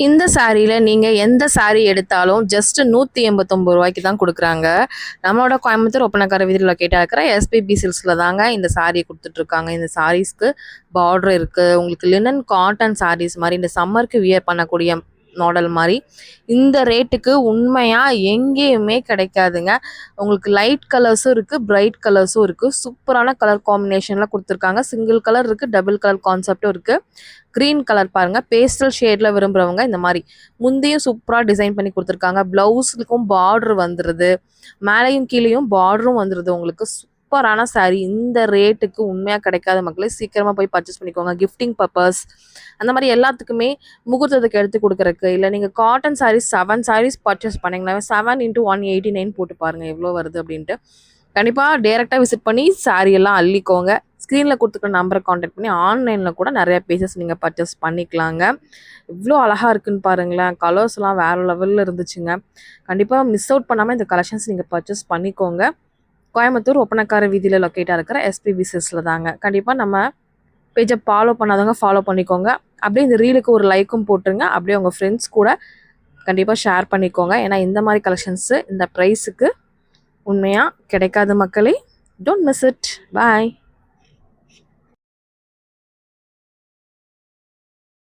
இந்த சாரியில நீங்க எந்த சாரி எடுத்தாலும் ஜஸ்ட் 189 ரூபாய்க்கு தான் குடுக்குறாங்க. நம்மளோட கோயம்புத்தூர் ஒப்பனக்கார வீதியில லொக்கேட்டா இருக்கிற எஸ்பிபி சில்க்ஸ்ல தாங்க இந்த சாரி குடுத்துட்டு இருக்காங்க. இந்த சாரீஸ்க்கு பார்டர் இருக்கு. உங்களுக்கு லினன் காட்டன் சாரீஸ் மாரி இந்த சம்மருக்கு வியர் பண்ணக்கூடிய மாடல் மாரி இந்த ரேட்டுக்கு உண்மையா எங்கேயுமே கிடைக்காதுங்க. உங்களுக்கு லைட் கலர்ஸும் இருக்கு, பிரைட் கலர்ஸும் இருக்கு. சூப்பரான கலர் காம்பினேஷன்ல குடுத்துருக்காங்க. சிங்கிள் கலர் இருக்கு, டபுள் கலர் கான்செப்டும் இருக்கு. கிரீன் கலர் பாருங்க, பேஸ்டல் ஷேட்ல விரும்புறவங்க இந்த மாதிரி முந்தையும் சூப்பரா டிசைன் பண்ணி கொடுத்துருக்காங்க. பிளவுஸுக்கும் பார்டர் வந்துருது, மேலையும் கீழேயும் பார்டரும் வந்துருது. உங்களுக்கு சூப்பரான சாரீ. இந்த ரேட்டுக்கு உண்மையா கிடைக்காத மக்களே சீக்கிரமா போய் பர்ச்சேஸ் பண்ணிக்கோங்க. கிஃப்டிங் பர்பஸ் அந்த மாதிரி எல்லாத்துக்குமே முகூர்த்தத்துக்கு எடுத்து கொடுக்குறக்கு, இல்லை நீங்கள் காட்டன் சாரீஸ் 7 சாரீஸ் பர்ச்சேஸ் பண்ணிங்கன்னா 7 × 189 போட்டு பாருங்க எவ்வளோ வருது அப்படின்ட்டு. கண்டிப்பாக டேரெக்டாக விசிட் பண்ணி சாரீ எல்லாம் அள்ளிக்கோங்க. ஸ்க்ரீனில் கொடுத்துருக்க நம்பரை காண்டாக்ட் பண்ணி ஆன்லைனில் கூட நிறைய பீசஸ் நீங்கள் பர்ச்சேஸ் பண்ணிக்கலாங்க. இவ்வளோ அழகாக இருக்குன்னு பாருங்களேன். கலர்ஸ்லாம் வேறு லெவலில் இருந்துச்சுங்க. கண்டிப்பாக மிஸ் அவுட் பண்ணாமல் இந்த கலெக்ஷன்ஸ் நீங்கள் பர்ச்சேஸ் பண்ணிக்கோங்க. கோயம்புத்தூர் ஒப்பனக்கார வீதியில் லொக்கேட்டாக இருக்கிற எஸ்பிபி சில்க்ஸில் தாங்க. கண்டிப்பாக நம்ம பேஜை ஃபாலோ பண்ணாதவங்க ஃபாலோ பண்ணிக்கோங்க. அப்படியே இந்த ரீலுக்கு ஒரு லைக்கும் போட்டுருங்க. அப்படியே உங்கள் ஃப்ரெண்ட்ஸ் கூட கண்டிப்பாக ஷேர் பண்ணிக்கோங்க. ஏன்னா இந்த மாதிரி கலெக்ஷன்ஸு இந்த ப்ரைஸுக்கு உண்மையாக கிடைக்காத மக்களே. Don't miss it. பாய்.